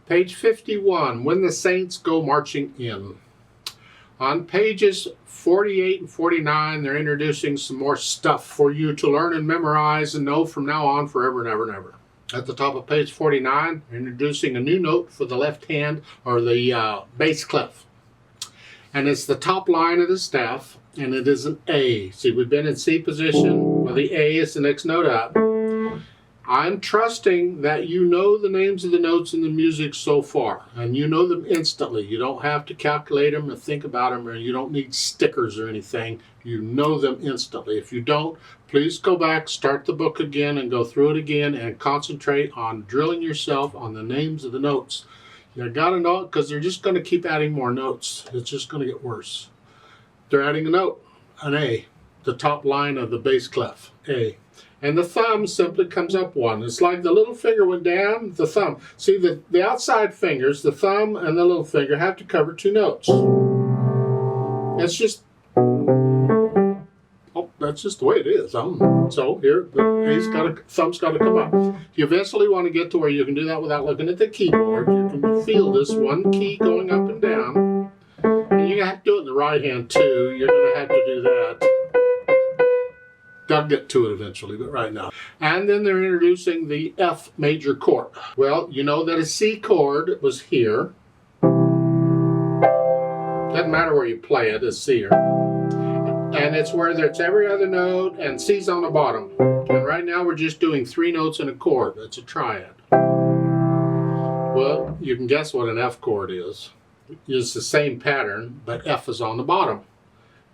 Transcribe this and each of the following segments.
Page 51, When the Saints Go Marching In. On pages 48 and 49, they're introducing some more stuff for you to learn and memorize and know from now on forever and ever and ever. At the top of page 49, they're introducing a new note for the left hand, or the bass clef. And it's the top line of the staff, and it is an A. See, we've been in C position. Well, the A is the next note up. I'm trusting that you know the names of the notes in the music so far, and you know them instantly. You don't have to calculate them or think about them, or you don't need stickers or anything. You know them instantly. If you don't, please go back, start the book again, and go through it again, and concentrate on drilling yourself on the names of the notes. You gotta know it, because they're just going to keep adding more notes. It's just going to get worse. They're adding a note, an A, the top line of the bass clef, A. And the thumb simply comes up one. It's like the little finger went down, the thumb. See, the outside fingers, the thumb and the little finger, have to cover two notes. That's just, that's just the way it is. So here, the thumb's got to come up. You eventually want to get to where you can do that without looking at the keyboard. You can feel this one key going up and down. And you have to do it in the right hand too. You're going to have to do that. I'll get to it eventually, but right now. And then they're introducing the F major chord. Well, you know that a C chord was here. Doesn't matter where you play it, it's C here. And it's where it's every other note and C's on the bottom. And right now we're just doing 3 notes in a chord. That's a triad. Well, you can guess what an F chord is. It's the same pattern, but F is on the bottom.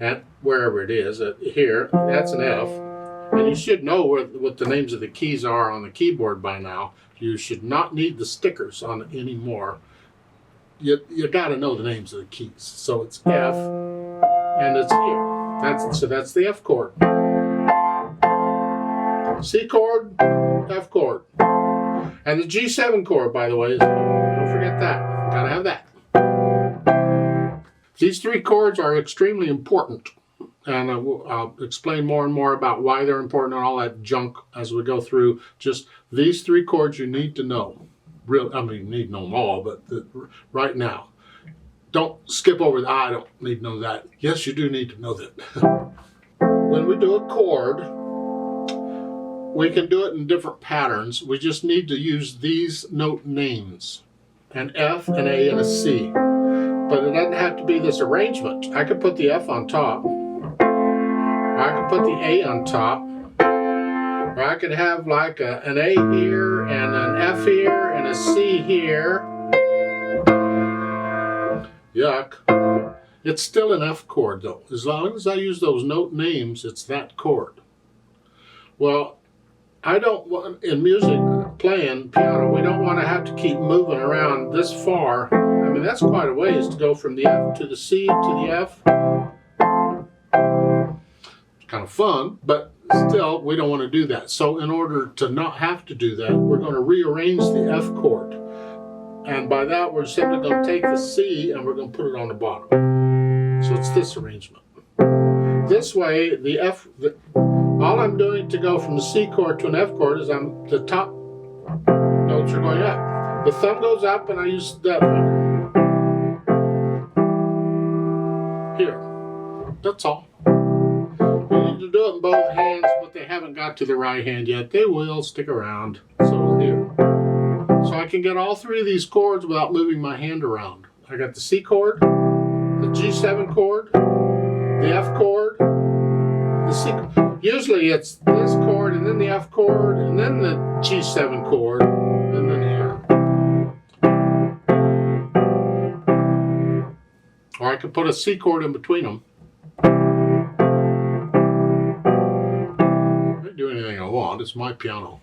And wherever it is, here, that's an F. And you should know what the names of the keys are on the keyboard by now. You should not need the stickers on it anymore. You got to know the names of the keys. So it's F, and it's here. So that's the F chord. C chord, F chord. And the G7 chord, by the way, don't forget that. Got to have that. These 3 chords are extremely important, and I'll explain more and more about why they're important and all that junk as we go through. Just these 3 chords you need to know. I mean, you need to know them all, but right now. Don't skip over the, I don't need to know that. Yes, you do need to know that. When we do a chord, we can do it in different patterns. We just need to use these note names, an F, an A, and a C. But it doesn't have to be this arrangement. I could put the F on top. Or I could put the A on top. Or I could have like an A here, and an F here, and a C here. Yuck. It's still an F chord though. As long as I use those note names, it's that chord. Well, I don't want, in music, playing piano, we don't want to have to keep moving around this far. I mean, that's quite a ways to go from the F to the C to the F. It's kind of fun, but still, we don't want to do that. So in order to not have to do that, we're going to rearrange the F chord. And by that, we're simply going to take the C and we're going to put it on the bottom. So it's this arrangement. This way, the F, all I'm doing to go from the C chord to an F chord is the top notes are going up. The thumb goes up and I use that finger. Here. That's all. You need to do it in both hands, but they haven't got to the right hand yet. They will stick around. So here. So I can get all 3 of these chords without moving my hand around. I got the C chord, the G7 chord, the F chord, the C chord. Usually it's this chord and then the F chord and then the G7 chord and then here. Or I could put a C chord in between them. I can do anything I want. It's my piano.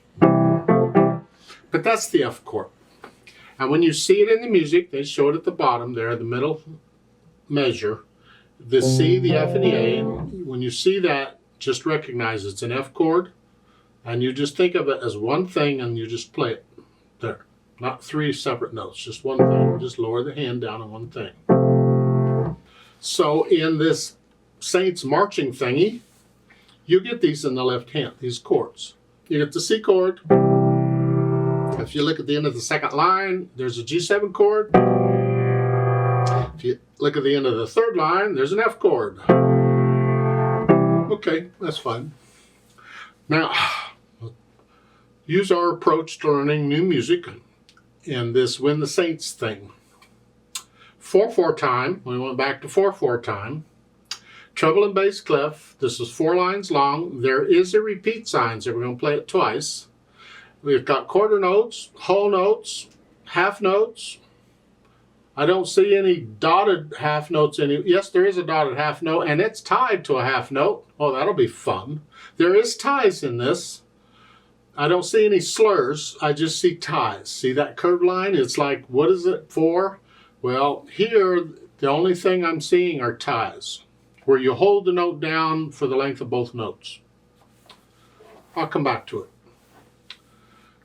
But that's the F chord. And when you see it in the music, they show it at the bottom there, the middle measure. The C, the F, and the A. When you see that, just recognize it's an F chord. And you just think of it as one thing and you just play it there. Not 3 separate notes, just one thing. Just lower the hand down on one thing. So in this Saints marching thingy, you get these in the left hand, these chords. You get the C chord, If you look at the end of the second line, there's a G7 chord. If you look at the end of the third line, there's an F chord. Okay, that's fine. Now, use our approach to learning new music in this When the Saints thing. 4/4 time, we went back to 4/4 time. Treble and bass clef, this is 4 lines long. There is a repeat sign, so we're going to play it twice. We've got quarter notes, whole notes, half notes. I don't see any dotted half notes in. Yes, there is a dotted half note, and it's tied to a half note. Oh, that'll be fun. There is ties in this. I don't see any slurs. I just see ties. See that curved line? It's like, what is it for? Well, here, the only thing I'm seeing are ties, where you hold the note down for the length of both notes. I'll come back to it.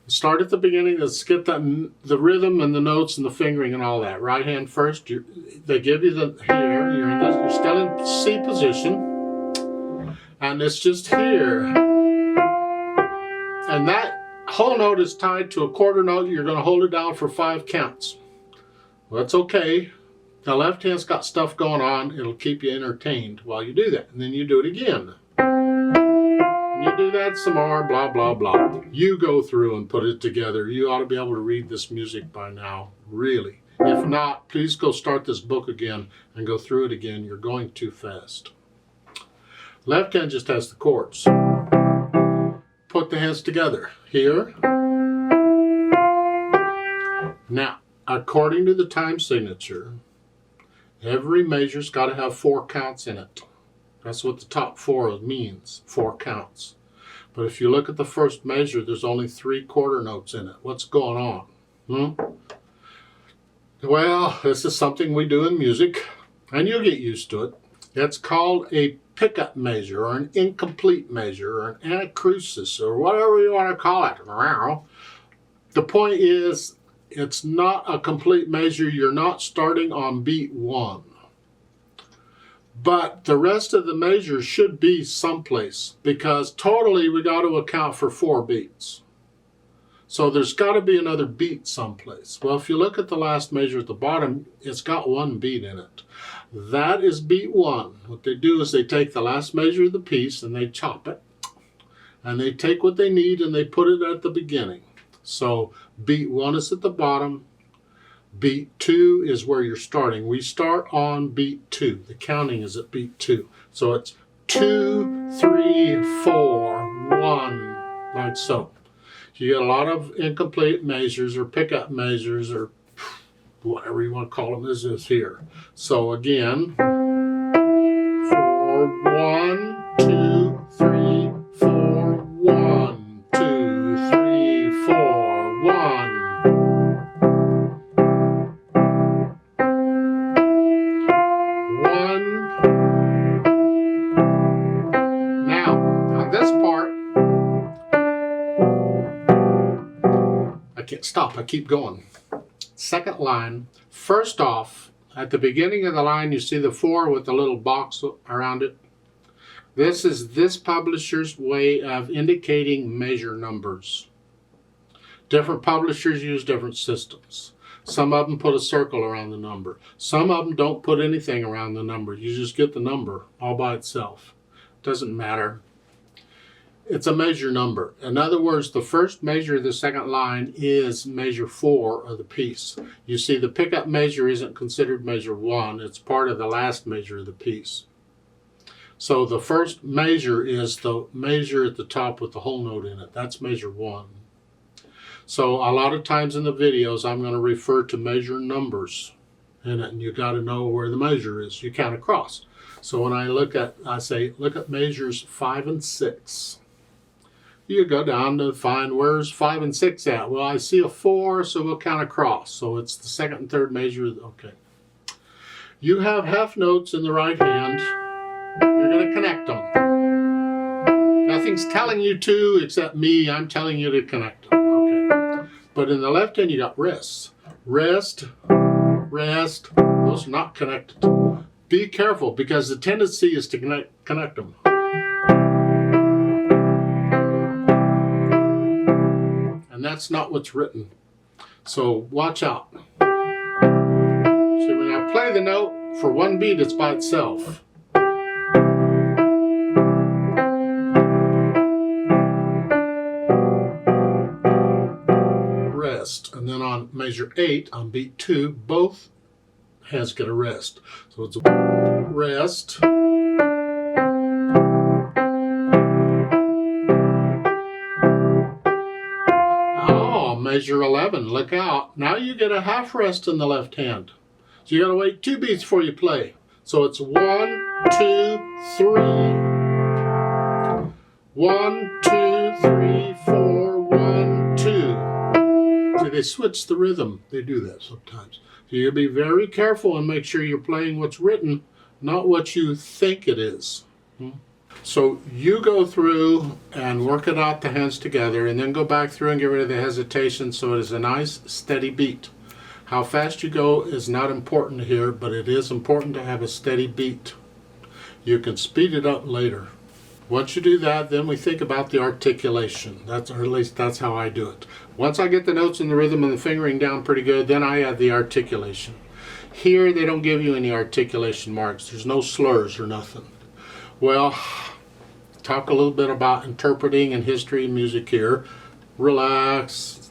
Start at the beginning. Let's get the rhythm and the notes and the fingering and all that. Right hand first. They give you the here. You're still in C position, and it's just here. And that whole note is tied to a quarter note. You're going to hold it down for 5 counts. Well, that's okay. The left hand's got stuff going on. It'll keep you entertained while you do that, and then you do it again. You do that some more, blah, blah, blah. You go through and put it together. You ought to be able to read this music by now, really. If not, please go start this book again and go through it again. You're going too fast. Left hand just has the chords. Put the hands together. Here. Now, according to the time signature, every measure's got to have 4 counts in it. That's what the top 4 means, 4 counts. But if you look at the first measure, there's only 3 quarter notes in it. What's going on? Well, this is something we do in music, and you'll get used to it. It's called a pickup measure, or an incomplete measure, or an anacrusis, or whatever you want to call it. The point is, it's not a complete measure. You're not starting on beat 1. But the rest of the measure should be someplace, because totally we got to account for 4 beats. So there's got to be another beat someplace. Well, if you look at the last measure at the bottom, it's got 1 beat in it. That is beat 1. What they do is they take the last measure of the piece and they chop it. And they take what they need and they put it at the beginning. So beat 1 is at the bottom. Beat 2 is where you're starting. We start on beat 2. The counting is at beat 2. So it's 2, 3, 4, 1, like so. You get a lot of incomplete measures or pickup measures or whatever you want to call them. This is here. So again, 4, 1, 2, 3, 4, 1, 2, 3, 4, 1. Can't stop. I keep going. Second line. First off, at the beginning of the line, you see the 4 with the little box around it. This is this publisher's way of indicating measure numbers. Different publishers use different systems. Some of them put a circle around the number. Some of them don't put anything around the number. You just get the number all by itself. Doesn't matter. It's a measure number. In other words, the first measure of the second line is measure 4 of the piece. You see, the pickup measure isn't considered measure 1. It's part of the last measure of the piece. So the first measure is the measure at the top with the whole note in it. That's measure 1. So a lot of times in the videos, I'm going to refer to measure numbers in it, and you got to know where the measure is. You count across. So when I say, look at measures 5 and 6. You go down to find where's 5 and 6 at. Well, I see a 4, so we'll count across. So it's the second and third measure. Okay. You have half notes in the right hand. You're going to connect them. Nothing's telling you to except me. I'm telling you to connect them. Okay. But in the left hand, you got rests. Rest, rest. Those are not connected. Be careful, because the tendency is to connect them. And that's not what's written. So watch out. So when I play the note for one beat, it's by itself. Rest. And then on measure 8, on beat 2, both hands get a rest. So it's a rest. Measure 11, look out. Now you get a half rest in the left hand. So you gotta wait 2 beats before you play. So it's 1, 2, 3. 1, 2, 3, 4, 1, 2. See, they switch the rhythm. They do that sometimes. So you gotta be very careful and make sure you're playing what's written, not what you think it is. So you go through and work it out, the hands together, and then go back through and get rid of the hesitation so it is a nice steady beat. How fast you go is not important here, but it is important to have a steady beat. You can speed it up later. Once you do that, then we think about the articulation. Or at least that's how I do it. Once I get the notes and the rhythm and the fingering down pretty good, then I add the articulation. Here they don't give you any articulation marks. There's no slurs or nothing. Well, talk a little bit about interpreting and history and music here. Relax.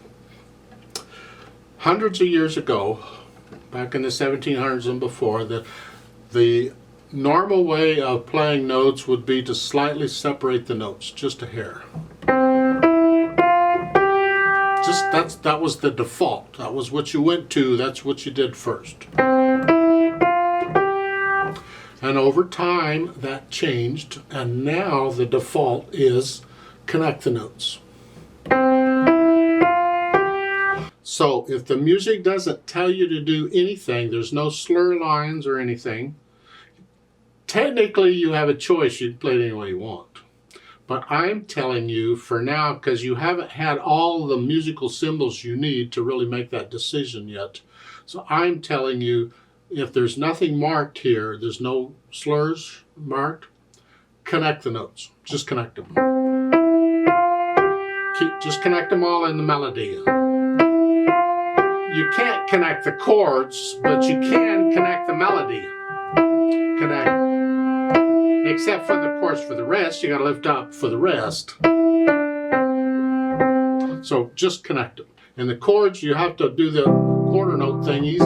Hundreds of years ago, back in the 1700s and before, the normal way of playing notes would be to slightly separate the notes, just a hair. That was the default. That was what you went to. That's what you did first. And over time, that changed, and now the default is connect the notes. So if the music doesn't tell you to do anything, there's no slur lines or anything, technically you have a choice. You can play it any way you want. But I'm telling you for now, because you haven't had all the musical symbols you need to really make that decision yet. So I'm telling you, if there's nothing marked here, there's no slurs marked, connect the notes. Just connect them. Just connect them all in the melody. You can't connect the chords, but you can connect the melody. Connect. Except for the chords for the rest, you gotta lift up for the rest. So just connect them. And the chords, you have to do the quarter note thingies.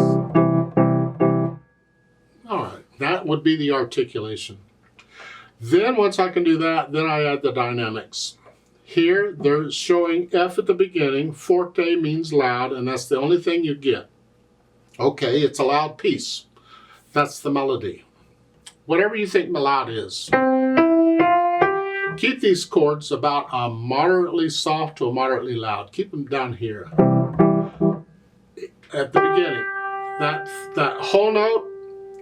That would be the articulation. Then once I can do that, then I add the dynamics. Here, they're showing F at the beginning. Forte means loud, and that's the only thing you get. Okay, it's a loud piece. That's the melody. Whatever you think loud is. Keep these chords about a moderately soft to a moderately loud. Keep them down here. At the beginning, that whole note,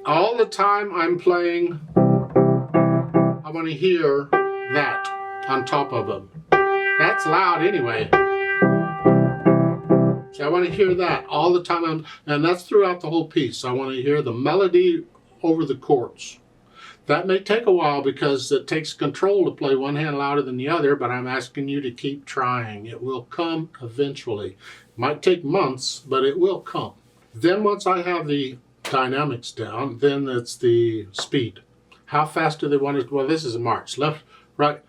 all the time I'm playing, I want to hear that on top of them. That's loud anyway. So I want to hear that all the time, and that's throughout the whole piece. I want to hear the melody over the chords. That may take a while because it takes control to play one hand louder than the other, but I'm asking you to keep trying. It will come eventually. It might take months, but it will come. Then once I have the dynamics down, then it's the speed. How fast do they want it? Well, this is a march. Left, right.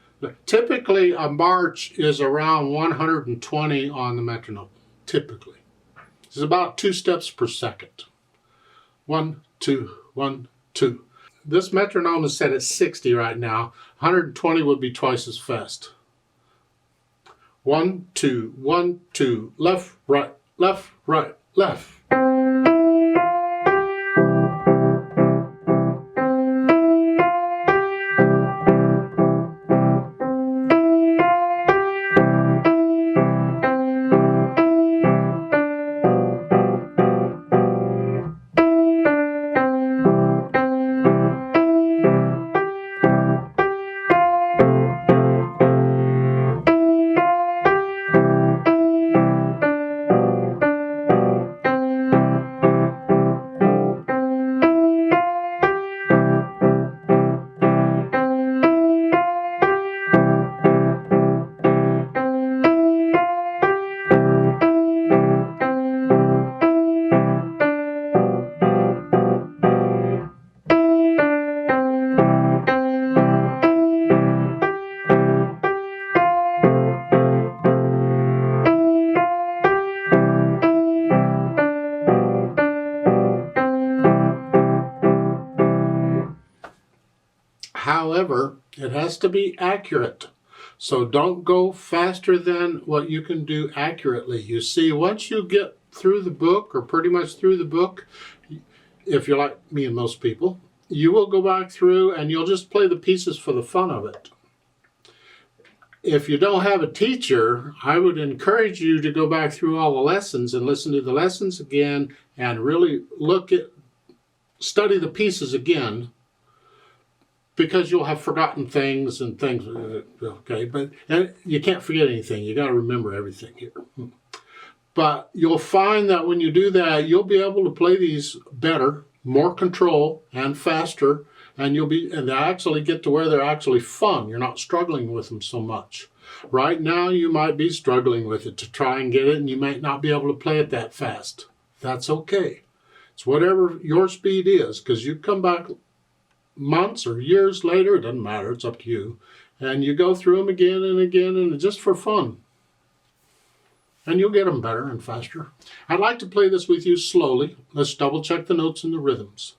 Typically, a march is around 120 on the metronome. Typically. It's about 2 steps per second. 1, 2, 1, 2. This metronome is set at 60 right now. 120 would be twice as fast. 1, 2, 1, 2. Left, right, left, right, left. However, it has to be accurate. So don't go faster than what you can do accurately. You see, once you get through the book, or pretty much through the book, if you're like me and most people, you will go back through and you'll just play the pieces for the fun of it. If you don't have a teacher, I would encourage you to go back through all the lessons and listen to the lessons again and really study the pieces again, because you'll have forgotten things and things, okay? But you can't forget anything. You got to remember everything here. But you'll find that when you do that, you'll be able to play these better, more control, and faster, and they actually get to where they're actually fun. You're not struggling with them so much. Right now, you might be struggling with it to try and get it, and you might not be able to play it that fast. That's okay. It's whatever your speed is, because you come back months or years later, it doesn't matter, it's up to you, and you go through them again and again, and just for fun. And you'll get them better and faster. I'd like to play this with you slowly. Let's double check the notes and the rhythms.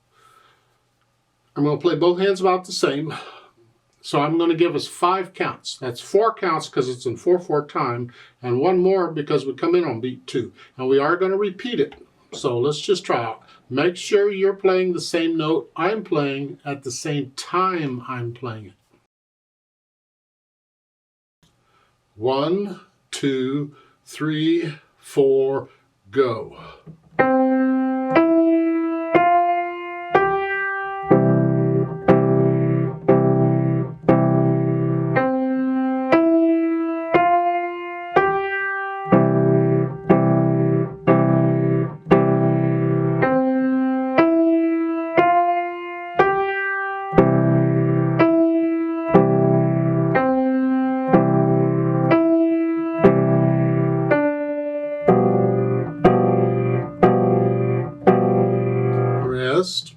I'm going to play both hands about the same. So I'm going to give us 5 counts. That's 4 counts because it's in 4/4 time, and 1 more because we come in on beat 2. And we are going to repeat it. So let's just try out. Make sure you're playing the same note I'm playing at the same time I'm playing it. 1, 2, 3, 4, go. Rest.